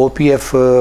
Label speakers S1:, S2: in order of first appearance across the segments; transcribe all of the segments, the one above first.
S1: OPF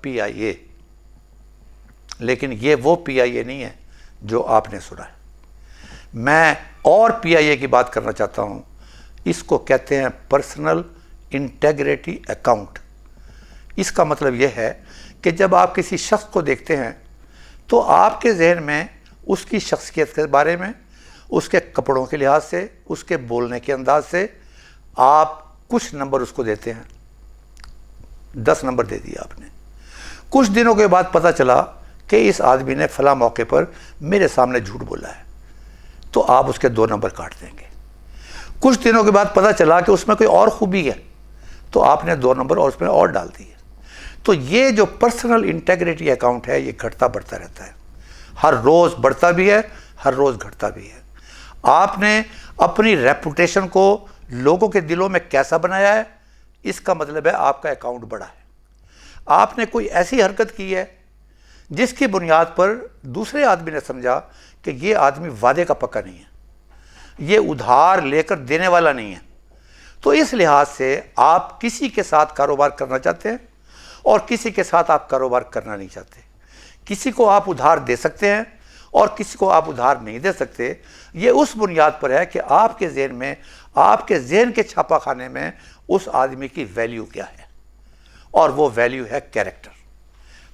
S1: PIA। لیکن یہ وہ پی آئی اے نہیں ہے جو آپ نے سنا ہے. میں اور پی آئی اے کی بات کرنا چاہتا ہوں. اس کو کہتے ہیں پرسنل انٹیگریٹی اکاؤنٹ. اس کا مطلب یہ ہے کہ جب آپ کسی شخص کو دیکھتے ہیں تو آپ کے ذہن میں اس کی شخصیت کے بارے میں، اس کے کپڑوں کے لحاظ سے، اس کے بولنے کے انداز سے آپ کچھ نمبر اس کو دیتے ہیں. 10 نمبر دے دیا آپ نے. کچھ دنوں کے بعد پتہ چلا کہ اس آدمی نے فلاں موقع پر میرے سامنے جھوٹ بولا ہے، تو آپ اس کے 2 نمبر کاٹ دیں گے. کچھ دنوں کے بعد پتہ چلا کہ اس میں کوئی اور خوبی ہے، تو آپ نے 2 نمبر اور اس میں اور ڈال دیے. تو یہ جو پرسنل انٹیگریٹی اکاؤنٹ ہے یہ گھٹتا بڑھتا رہتا ہے. ہر روز بڑھتا بھی ہے، ہر روز گھٹتا بھی ہے. آپ نے اپنی ریپوٹیشن کو لوگوں کے دلوں میں کیسا بنایا ہے، اس کا مطلب ہے آپ کا اکاؤنٹ بڑا ہے. آپ نے کوئی ایسی حرکت کی ہے جس کی بنیاد پر دوسرے آدمی نے سمجھا کہ یہ آدمی وعدے کا پکا نہیں ہے، یہ ادھار لے کر دینے والا نہیں ہے. تو اس لحاظ سے آپ کسی کے ساتھ کاروبار کرنا چاہتے ہیں اور کسی کے ساتھ آپ کاروبار کرنا نہیں چاہتے. کسی کو آپ ادھار دے سکتے ہیں اور کسی کو آپ ادھار نہیں دے سکتے. یہ اس بنیاد پر ہے کہ آپ کے ذہن میں، آپ کے ذہن کے چھاپا خانے میں اس آدمی کی ویلیو کیا ہے، اور وہ ویلیو ہے کیریکٹر.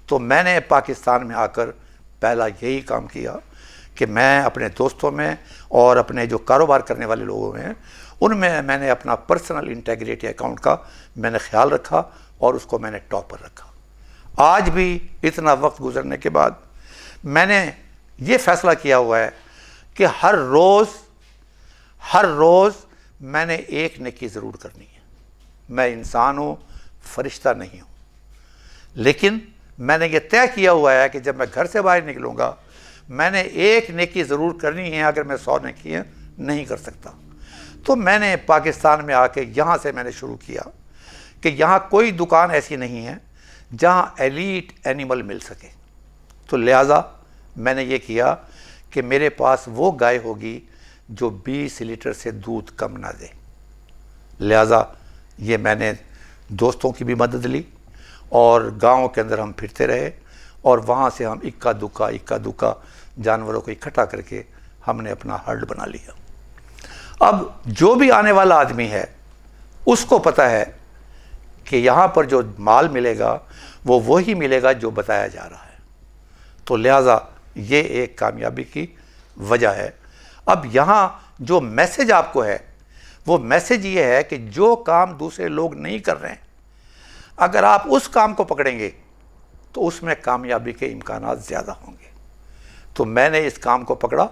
S1: تو میں نے پاکستان میں آ کر پہلا یہی کام کیا کہ میں اپنے دوستوں میں اور اپنے جو کاروبار کرنے والے لوگوں میں، ان میں نے اپنا پرسنل انٹیگریٹی اکاؤنٹ کا میں نے خیال رکھا اور اس کو میں نے ٹاپ پر رکھا. آج بھی اتنا وقت گزرنے کے بعد میں نے یہ فیصلہ کیا ہوا ہے کہ ہر روز میں نے ایک نیکی ضرور کرنی ہے. میں انسان ہوں، فرشتہ نہیں ہوں، لیکن میں نے یہ طے کیا ہوا ہے کہ جب میں گھر سے باہر نکلوں گا میں نے ایک نیکی ضرور کرنی ہے. اگر میں 100 نیکیاں نہیں کر سکتا. تو میں نے پاکستان میں آ کے یہاں سے میں نے شروع کیا کہ یہاں کوئی دکان ایسی نہیں ہے جہاں ایلیٹ اینیمل مل سکے. تو لہٰذا میں نے یہ کیا کہ میرے پاس وہ گائے ہوگی جو 20 لیٹر سے دودھ کم نہ دے. لہٰذا یہ میں نے دوستوں کی بھی مدد لی اور گاؤں کے اندر ہم پھرتے رہے اور وہاں سے ہم اکا دکا جانوروں کو اکٹھا کر کے ہم نے اپنا ہرڈ بنا لیا. اب جو بھی آنے والا آدمی ہے اس کو پتہ ہے کہ یہاں پر جو مال ملے گا وہ وہی ملے گا جو بتایا جا رہا ہے. تو لہٰذا یہ ایک کامیابی کی وجہ ہے. اب یہاں جو میسج آپ کو ہے وہ میسج یہ ہے کہ جو کام دوسرے لوگ نہیں کر رہے ہیں، اگر آپ اس کام کو پکڑیں گے تو اس میں کامیابی کے امکانات زیادہ ہوں گے. تو میں نے اس کام کو پکڑا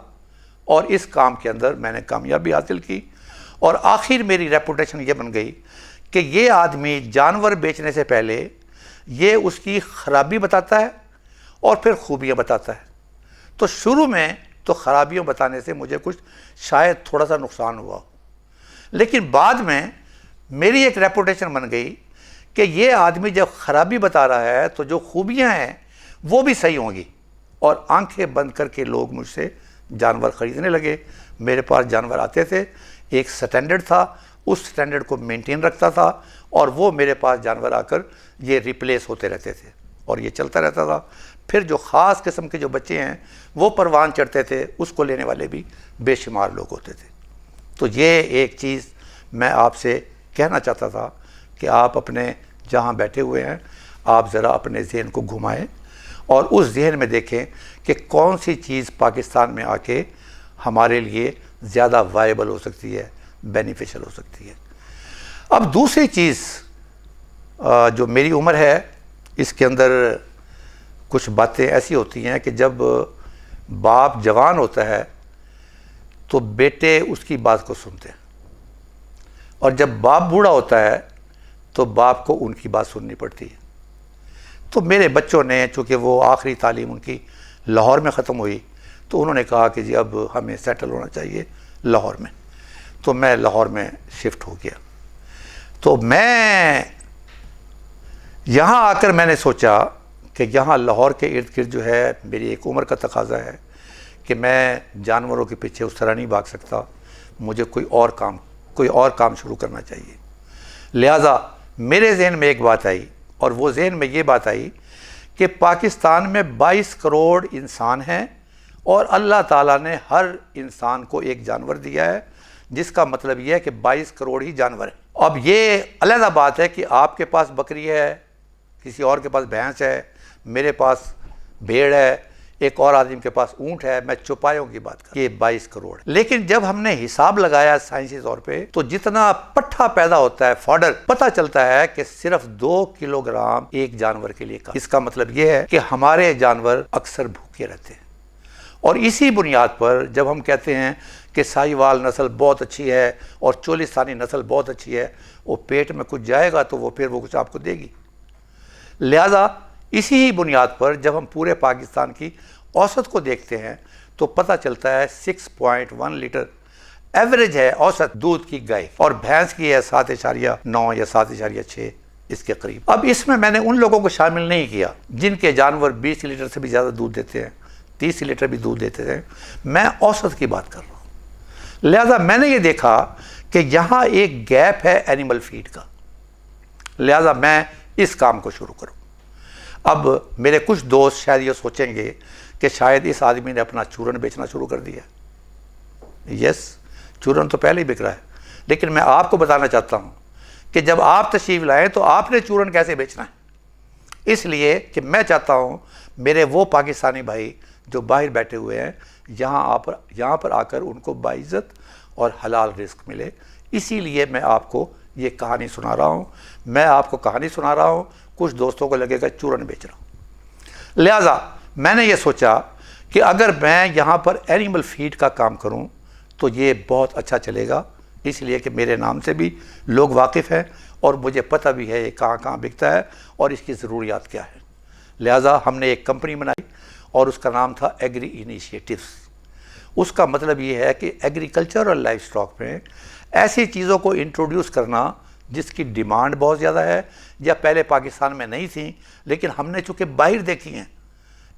S1: اور اس کام کے اندر میں نے کامیابی حاصل کی اور آخر میری ریپوٹیشن یہ بن گئی کہ یہ آدمی جانور بیچنے سے پہلے یہ اس کی خرابی بتاتا ہے اور پھر خوبیاں بتاتا ہے. تو شروع میں تو خرابیوں بتانے سے مجھے کچھ شاید تھوڑا سا نقصان ہوا، لیکن بعد میں میری ایک ریپوٹیشن بن گئی کہ یہ آدمی جب خرابی بتا رہا ہے تو جو خوبیاں ہیں وہ بھی صحیح ہوں گی. اور آنکھیں بند کر کے لوگ مجھ سے جانور خریدنے لگے. میرے پاس جانور آتے تھے، ایک سٹینڈرڈ تھا، اس سٹینڈرڈ کو مینٹین رکھتا تھا اور وہ میرے پاس جانور آ کر یہ ریپلیس ہوتے رہتے تھے اور یہ چلتا رہتا تھا. پھر جو خاص قسم کے جو بچے ہیں وہ پروان چڑھتے تھے، اس کو لینے والے بھی بے شمار لوگ ہوتے تھے. تو یہ ایک چیز میں آپ سے کہنا چاہتا تھا کہ آپ اپنے جہاں بیٹھے ہوئے ہیں آپ ذرا اپنے ذہن کو گھمائیں اور اس ذہن میں دیکھیں کہ کون سی چیز پاکستان میں آ کے ہمارے لیے زیادہ وائبل ہو سکتی ہے، بینیفیشل ہو سکتی ہے. اب دوسری چیز جو میری عمر ہے اس کے اندر کچھ باتیں ایسی ہوتی ہیں کہ جب باپ جوان ہوتا ہے تو بیٹے اس کی بات کو سنتے ہیں، اور جب باپ بوڑھا ہوتا ہے تو باپ کو ان کی بات سننی پڑتی ہے. تو میرے بچوں نے، چونکہ وہ آخری تعلیم ان کی لاہور میں ختم ہوئی، تو انہوں نے کہا کہ جی اب ہمیں سیٹل ہونا چاہیے لاہور میں. تو میں لاہور میں شفٹ ہو گیا. تو میں یہاں آ کر میں نے سوچا کہ یہاں لاہور کے ارد گرد جو ہے میری ایک عمر کا تقاضا ہے کہ میں جانوروں کے پیچھے اس طرح نہیں بھاگ سکتا، مجھے کوئی اور کام شروع کرنا چاہیے. لہٰذا میرے ذہن میں ایک بات آئی، اور وہ ذہن میں یہ بات آئی کہ پاکستان میں 22 کروڑ انسان ہیں اور اللہ تعالیٰ نے ہر انسان کو ایک جانور دیا ہے، جس کا مطلب یہ ہے کہ 22 کروڑ ہی جانور ہیں۔ اب یہ علیحدہ بات ہے کہ آپ کے پاس بکری ہے، کسی اور کے پاس بھینس ہے، میرے پاس بھیڑ ہے، ایک اور آدمی کے پاس اونٹ ہے، میں چوپایوں کی بات کر، یہ 22 کروڑ ہے۔ لیکن جب ہم نے حساب لگایا سائنسی طور پہ تو جتنا پٹھا پیدا ہوتا ہے فوڈر، پتہ چلتا ہے کہ صرف 2 کلو گرام ایک جانور کے لیے کافی۔ اس کا مطلب یہ ہے کہ ہمارے جانور اکثر بھوکے رہتے ہیں، اور اسی بنیاد پر جب ہم کہتے ہیں کہ ساہیوال نسل بہت اچھی ہے اور چولستانی نسل بہت اچھی ہے، وہ پیٹ میں کچھ جائے گا تو وہ پھر وہ کچھ آپ کو دے گی۔ لہٰذا اسی ہی بنیاد پر جب ہم پورے پاکستان کی اوسط کو دیکھتے ہیں تو پتہ چلتا ہے 6.1 لیٹر ایوریج ہے اوسط دودھ کی گائے، اور بھینس کی ہے 7.9 یا 7.6 اس کے قریب۔ اب اس میں نے ان لوگوں کو شامل نہیں کیا جن کے جانور 20 لیٹر سے بھی زیادہ دودھ دیتے ہیں، 30 لیٹر بھی دودھ دیتے ہیں، میں اوسط کی بات کر رہا ہوں۔ لہٰذا میں نے یہ دیکھا کہ یہاں ایک گیپ ہے اینیمل فیڈ کا، لہٰذا میں اس کام کو شروع کروں۔ اب میرے کچھ دوست شاید یہ سوچیں گے کہ شاید اس آدمی نے اپنا چورن بیچنا شروع کر دیا۔ یس، چورن تو پہلے ہی بک رہا ہے، لیکن میں آپ کو بتانا چاہتا ہوں کہ جب آپ تشریف لائیں تو آپ نے چورن کیسے بیچنا ہے، اس لیے کہ میں چاہتا ہوں میرے وہ پاکستانی بھائی جو باہر بیٹھے ہوئے ہیں یہاں پر آ کر ان کو باعزت اور حلال رزق ملے، اسی لیے میں آپ کو یہ کہانی سنا رہا ہوں۔ میں آپ کو کہانی سنا رہا ہوں، کچھ دوستوں کو لگے گا چورن بیچ رہا ہوں۔ لہٰذا میں نے یہ سوچا کہ اگر میں یہاں پر اینیمل فیڈ کا کام کروں تو یہ بہت اچھا چلے گا، اس لیے کہ میرے نام سے بھی لوگ واقف ہیں اور مجھے پتہ بھی ہے یہ کہاں کہاں بکتا ہے اور اس کی ضروریات کیا ہے۔ لہٰذا ہم نے ایک کمپنی بنائی اور اس کا نام تھا ایگری انیشیٹوز۔ اس کا مطلب یہ ہے کہ ایگریکلچر اور لائف سٹاک میں ایسی چیزوں کو انٹروڈیوس کرنا جس کی ڈیمانڈ بہت زیادہ ہے یا پہلے پاکستان میں نہیں تھیں لیکن ہم نے چونکہ باہر دیکھی ہیں،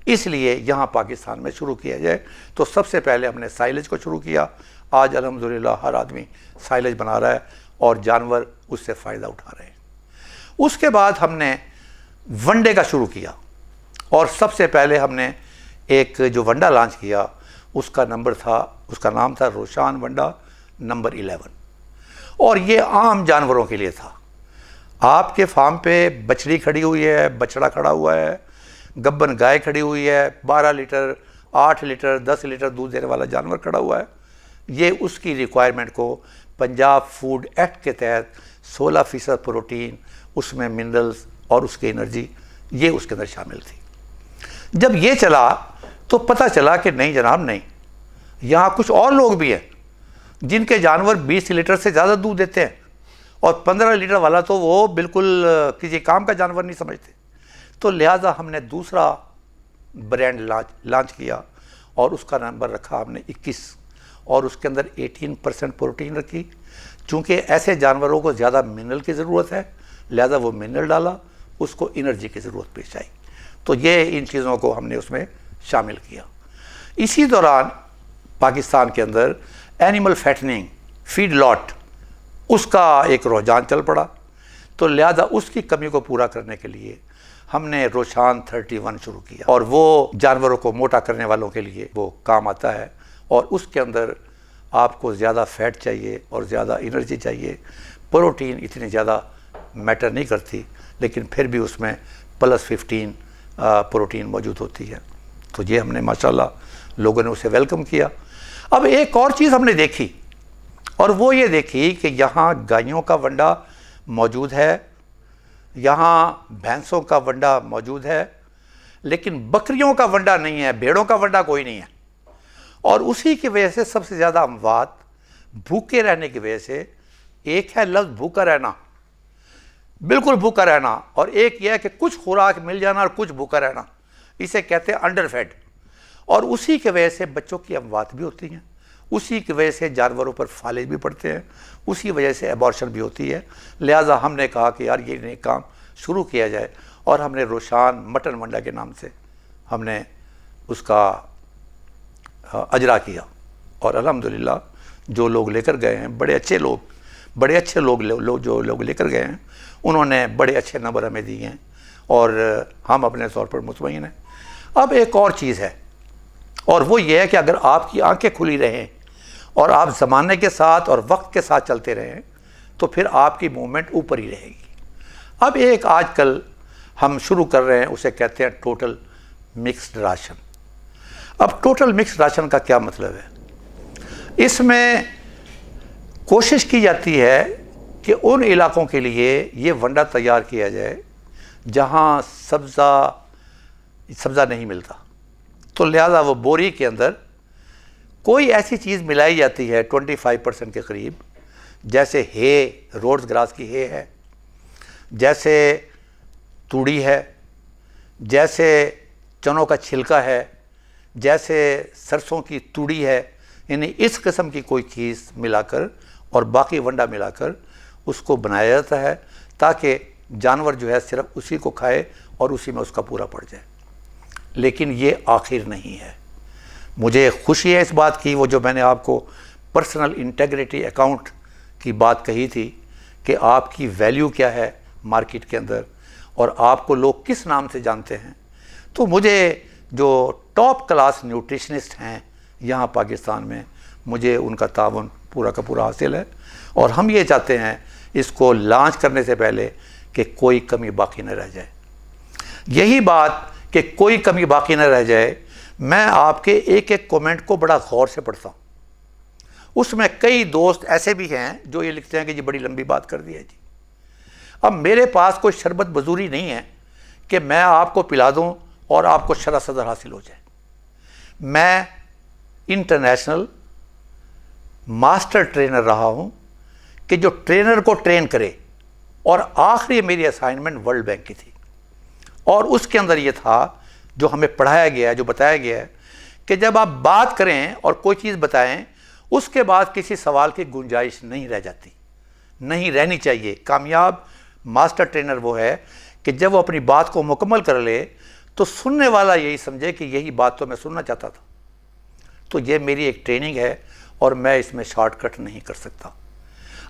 S1: اس لیے یہاں پاکستان میں شروع کیا جائے۔ تو سب سے پہلے ہم نے سائلج کو شروع کیا۔ آج الحمدللہ ہر آدمی سائلج بنا رہا ہے اور جانور اس سے فائدہ اٹھا رہے ہیں۔ اس کے بعد ہم نے ونڈے کا شروع کیا، اور سب سے پہلے ہم نے ایک جو ونڈا لانچ کیا اس کا نام تھا روشان ونڈا نمبر 11، اور یہ عام جانوروں کے لیے تھا۔ آپ کے فارم پہ بچڑی کھڑی ہوئی ہے، بچڑا کھڑا ہوا ہے، گبن گائے کھڑی ہوئی ہے، 12 لیٹر 8 لیٹر 10 لیٹر دودھ دینے والا جانور کھڑا ہوا ہے، یہ اس کی ریکوائرمنٹ کو پنجاب فوڈ ایکٹ کے تحت 16% پروٹین، اس میں منرلز اور اس کی انرجی، یہ اس کے اندر شامل تھی۔ جب یہ چلا تو پتہ چلا کہ نہیں جناب، نہیں، یہاں کچھ اور لوگ بھی ہیں جن کے جانور 20 لیٹر سے زیادہ دودھ دیتے ہیں، اور 15 لیٹر والا تو وہ بالکل کسی کام کا جانور نہیں سمجھتے۔ تو لہٰذا ہم نے دوسرا برانڈ لانچ کیا اور اس کا نمبر رکھا ہم نے 21، اور اس کے اندر 18% پروٹین رکھی۔ چونکہ ایسے جانوروں کو زیادہ منرل کی ضرورت ہے لہٰذا وہ منرل ڈالا، اس کو انرجی کی ضرورت پیش آئی، تو یہ ان چیزوں کو ہم نے اس میں شامل کیا۔ اسی دوران پاکستان کے اندر اینیمل فیٹننگ فیڈ لاٹ اس کا ایک رجحان چل پڑا، تو لہذا اس کی کمی کو پورا کرنے کے لیے ہم نے روشان 31 شروع کیا، اور وہ جانوروں کو موٹا کرنے والوں کے لیے وہ کام آتا ہے، اور اس کے اندر آپ کو زیادہ فیٹ چاہیے اور زیادہ انرجی چاہیے۔ پروٹین اتنی زیادہ میٹر نہیں کرتی، لیکن پھر بھی اس میں +15 پروٹین موجود ہوتی ہے، تو یہ ہم نے ماشاءاللہ لوگوں نے اسے ویلکم کیا۔ اب ایک اور چیز ہم نے دیکھی، اور وہ یہ دیکھی کہ یہاں گائیوں کا ونڈا موجود ہے، یہاں بھینسوں کا ونڈا موجود ہے، لیکن بکریوں کا ونڈا نہیں ہے، بھیڑوں کا ونڈا کوئی نہیں ہے، اور اسی کی وجہ سے سب سے زیادہ اموات بھوکے رہنے کی وجہ سے، ایک ہے لفظ بھوکا رہنا، بالکل بھوکا رہنا، اور ایک یہ ہے کہ کچھ خوراک مل جانا اور کچھ بھوکا رہنا، اسے کہتے ہیں انڈر فیڈ، اور اسی کی وجہ سے بچوں کی اموات بھی ہوتی ہیں، اسی کی وجہ سے جانوروں پر فالج بھی پڑتے ہیں، اسی وجہ سے ایبارشن بھی ہوتی ہے۔ لہٰذا ہم نے کہا کہ یار یہ نیک کام شروع کیا جائے، اور ہم نے روشان مٹن ونڈا کے نام سے ہم نے اس کا اجرا کیا، اور الحمدللہ جو لوگ لے کر گئے ہیں بڑے اچھے لوگ جو لوگ لے کر گئے ہیں انہوں نے بڑے اچھے نمبر ہمیں دیے ہیں، اور ہم اپنے طور پر مطمئن ہیں۔ اب ایک اور چیز ہے، اور وہ یہ ہے کہ اگر آپ کی آنکھیں کھلی رہیں اور آپ زمانے کے ساتھ اور وقت کے ساتھ چلتے رہیں تو پھر آپ کی موومنٹ اوپر ہی رہے گی۔ اب ایک آج کل ہم شروع کر رہے ہیں، اسے کہتے ہیں ٹوٹل مکسڈ راشن۔ اب ٹوٹل مکسڈ راشن کا کیا مطلب ہے؟ اس میں کوشش کی جاتی ہے کہ ان علاقوں کے لیے یہ ونڈا تیار کیا جائے جہاں سبزہ نہیں ملتا، تو لہذا وہ بوری کے اندر کوئی ایسی چیز ملائی جاتی ہے 25% کے قریب، جیسے ہے روڈز گراس کی ہے، جیسے توڑی ہے، جیسے چنوں کا چھلکا ہے، جیسے سرسوں کی توڑی ہے، یعنی اس قسم کی کوئی چیز ملا کر اور باقی ونڈا ملا کر اس کو بنایا جاتا ہے تاکہ جانور جو ہے صرف اسی کو کھائے اور اسی میں اس کا پورا پڑ جائے۔ لیکن یہ آخر نہیں ہے۔ مجھے خوشی ہے اس بات کی، وہ جو میں نے آپ کو پرسنل انٹیگریٹی اکاؤنٹ کی بات کہی تھی کہ آپ کی ویلیو کیا ہے مارکیٹ کے اندر اور آپ کو لوگ کس نام سے جانتے ہیں، تو مجھے جو ٹاپ کلاس نیوٹریشنسٹ ہیں یہاں پاکستان میں، مجھے ان کا تعاون پورا کا پورا حاصل ہے، اور ہم یہ چاہتے ہیں اس کو لانچ کرنے سے پہلے کہ کوئی کمی باقی نہ رہ جائے۔ یہی بات کہ کوئی کمی باقی نہ رہ جائے، میں آپ کے ایک ایک کومنٹ کو بڑا غور سے پڑھتا ہوں۔ اس میں کئی دوست ایسے بھی ہیں جو یہ لکھتے ہیں کہ جی بڑی لمبی بات کر دی ہے جی۔ اب میرے پاس کوئی شربت بزوری نہیں ہے کہ میں آپ کو پلا دوں اور آپ کو شرح صدر حاصل ہو جائے۔ میں انٹرنیشنل ماسٹر ٹرینر رہا ہوں کہ جو ٹرینر کو ٹرین کرے، اور آخری میری اسائنمنٹ ورلڈ بینک کی تھی، اور اس کے اندر یہ تھا جو ہمیں پڑھایا گیا ہے، جو بتایا گیا ہے کہ جب آپ بات کریں اور کوئی چیز بتائیں اس کے بعد کسی سوال کی گنجائش نہیں رہ جاتی، نہیں رہنی چاہیے۔ کامیاب ماسٹر ٹرینر وہ ہے کہ جب وہ اپنی بات کو مکمل کر لے تو سننے والا یہی سمجھے کہ یہی بات تو میں سننا چاہتا تھا۔ تو یہ میری ایک ٹریننگ ہے اور میں اس میں شارٹ کٹ نہیں کر سکتا۔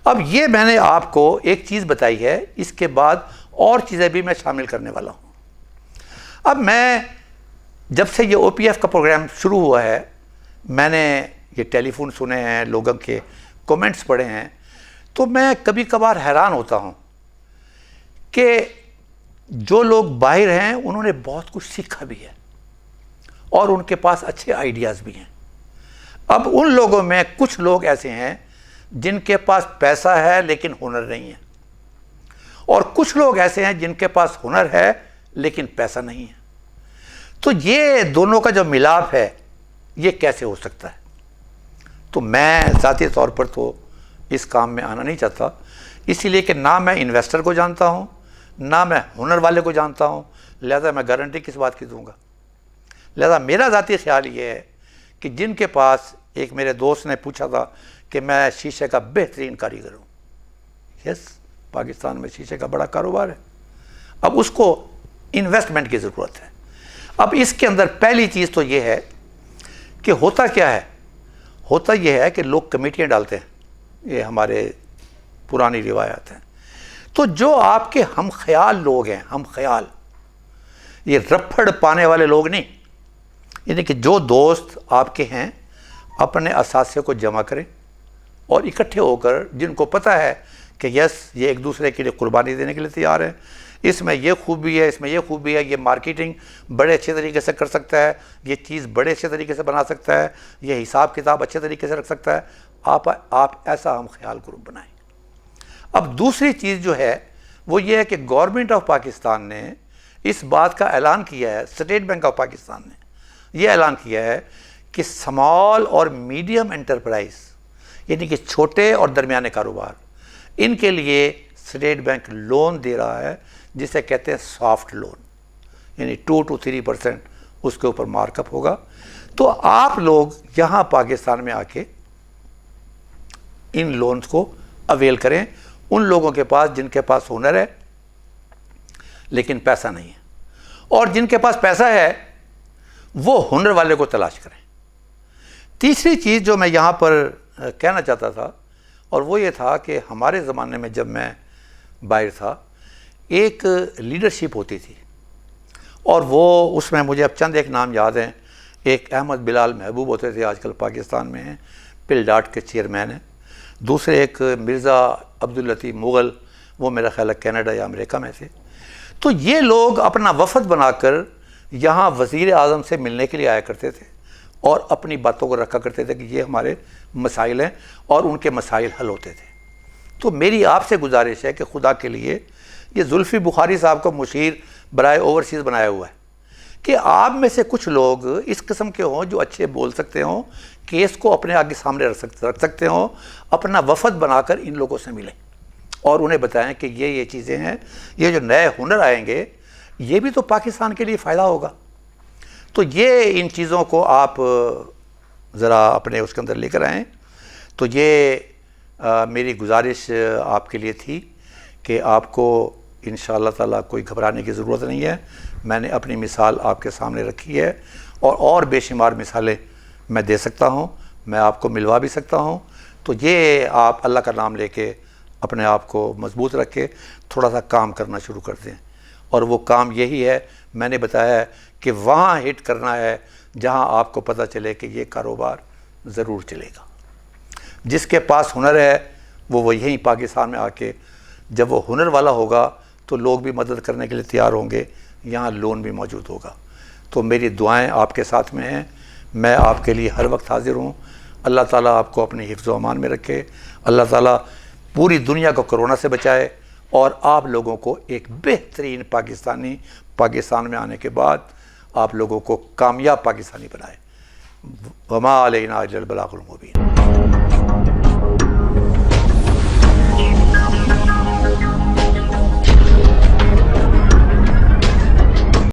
S1: اب یہ میں نے آپ کو ایک چیز بتائی ہے، اس کے بعد اور چیزیں بھی میں شامل کرنے والا ہوں۔ اب میں جب سے یہ او پی ایف کا پروگرام شروع ہوا ہے، میں نے یہ ٹیلی فون سنے ہیں، لوگوں کے کومنٹس پڑھے ہیں، تو میں کبھی کبھار حیران ہوتا ہوں کہ جو لوگ باہر ہیں انہوں نے بہت کچھ سیکھا بھی ہے اور ان کے پاس اچھے آئیڈیاز بھی ہیں۔ اب ان لوگوں میں کچھ لوگ ایسے ہیں جن کے پاس پیسہ ہے لیکن ہنر نہیں ہے، اور کچھ لوگ ایسے ہیں جن کے پاس ہنر ہے لیکن پیسہ نہیں ہے۔ تو یہ دونوں کا جو ملاپ ہے یہ کیسے ہو سکتا ہے؟ تو میں ذاتی طور پر تو اس کام میں آنا نہیں چاہتا، اسی لیے کہ نہ میں انویسٹر کو جانتا ہوں، نہ میں ہنر والے کو جانتا ہوں، لہذا میں گارنٹی کس بات کی دوں گا۔ لہذا میرا ذاتی خیال یہ ہے کہ جن کے پاس، ایک میرے دوست نے پوچھا تھا کہ میں شیشے کا بہترین کاریگر ہوں، یس، پاکستان میں شیشے کا بڑا کاروبار ہے، اب اس کو انویسٹمنٹ کی ضرورت ہے۔ اب اس کے اندر پہلی چیز تو یہ ہے کہ ہوتا کیا ہے، ہوتا یہ ہے کہ لوگ کمیٹیاں ڈالتے ہیں، یہ ہمارے پرانی روایات ہیں، تو جو آپ کے ہم خیال لوگ ہیں، ہم خیال، یہ رپھڑ پانے والے لوگ نہیں، یعنی کہ جو دوست آپ کے ہیں اپنے اثاثے کو جمع کریں اور اکٹھے ہو کر، جن کو پتہ ہے کہ یس یہ ایک دوسرے کے لیے قربانی دینے کے لیے تیار ہیں، اس میں یہ خوبی ہے، اس میں یہ خوبی ہے، یہ مارکیٹنگ بڑے اچھے طریقے سے کر سکتا ہے، یہ چیز بڑے اچھے طریقے سے بنا سکتا ہے، یہ حساب کتاب اچھے طریقے سے رکھ سکتا ہے، آپ ایسا ہم خیال گروپ بنائیں۔ اب دوسری چیز جو ہے وہ یہ ہے کہ گورنمنٹ آف پاکستان نے اس بات کا اعلان کیا ہے، اسٹیٹ بینک آف پاکستان نے یہ اعلان کیا ہے کہ اسمال اور میڈیم انٹرپرائز، یعنی کہ چھوٹے اور درمیانے کاروبار، ان کے لیے اسٹیٹ بینک لون دے رہا ہے جسے کہتے ہیں سافٹ لون، یعنی 2 to 3% اس کے اوپر مارک اپ ہوگا۔ تو آپ لوگ یہاں پاکستان میں آ کے ان لونز کو اویل کریں، ان لوگوں کے پاس جن کے پاس ہنر ہے لیکن پیسہ نہیں ہے، اور جن کے پاس پیسہ ہے وہ ہنر والے کو تلاش کریں۔ تیسری چیز جو میں یہاں پر کہنا چاہتا تھا، اور وہ یہ تھا کہ ہمارے زمانے میں جب میں باہر تھا، ایک لیڈرشپ ہوتی تھی، اور وہ اس میں مجھے اب چند ایک نام یاد ہیں. ایک احمد بلال محبوب ہوتے تھے، آج کل پاکستان میں ہیں، پل ڈاٹ کے چیئرمین ہیں. دوسرے ایک مرزا عبداللطیف مغل، وہ میرا خیال ہے کینیڈا یا امریکہ میں تھے. تو یہ لوگ اپنا وفد بنا کر یہاں وزیر اعظم سے ملنے کے لیے آیا کرتے تھے اور اپنی باتوں کو رکھا کرتے تھے کہ یہ ہمارے مسائل ہیں، اور ان کے مسائل حل ہوتے تھے. تو میری آپ سے گزارش ہے کہ خدا کے لیے یہ زلفی بخاری صاحب کو مشیر برائے اوورسیز بنایا ہوا ہے کہ آپ میں سے کچھ لوگ اس قسم کے ہوں جو اچھے بول سکتے ہوں، کیس کو اپنے آگے سامنے رکھ سکتے ہوں، اپنا وفد بنا کر ان لوگوں سے ملیں اور انہیں بتائیں کہ یہ چیزیں ہیں، یہ جو نئے ہنر آئیں گے یہ بھی تو پاکستان کے لیے فائدہ ہوگا. تو یہ ان چیزوں کو آپ ذرا اپنے اس کے اندر لے کر آئیں. تو یہ میری گزارش آپ کے لیے تھی کہ آپ کو انشاءاللہ تعالیٰ کوئی گھبرانے کی ضرورت نہیں ہے. میں نے اپنی مثال آپ کے سامنے رکھی ہے، اور بے شمار مثالیں میں دے سکتا ہوں، میں آپ کو ملوا بھی سکتا ہوں. تو یہ آپ اللہ کا نام لے کے اپنے آپ کو مضبوط رکھ کے تھوڑا سا کام کرنا شروع کر دیں. اور وہ کام یہی ہے، میں نے بتایا ہے کہ وہاں ہٹ کرنا ہے جہاں آپ کو پتہ چلے کہ یہ کاروبار ضرور چلے گا. جس کے پاس ہنر ہے وہ یہیں پاکستان میں آ کے، جب وہ ہنر والا ہوگا تو لوگ بھی مدد کرنے کے لیے تیار ہوں گے، یہاں لون بھی موجود ہوگا. تو میری دعائیں آپ کے ساتھ میں ہیں، میں آپ کے لیے ہر وقت حاضر ہوں. اللہ تعالیٰ آپ کو اپنے حفظ و امان میں رکھے، اللہ تعالیٰ پوری دنیا کو کرونا سے بچائے، اور آپ لوگوں کو ایک بہترین پاکستان میں آنے کے بعد آپ لوگوں کو کامیاب پاکستانی بنائے. وما علینا الا البلاغ المبین.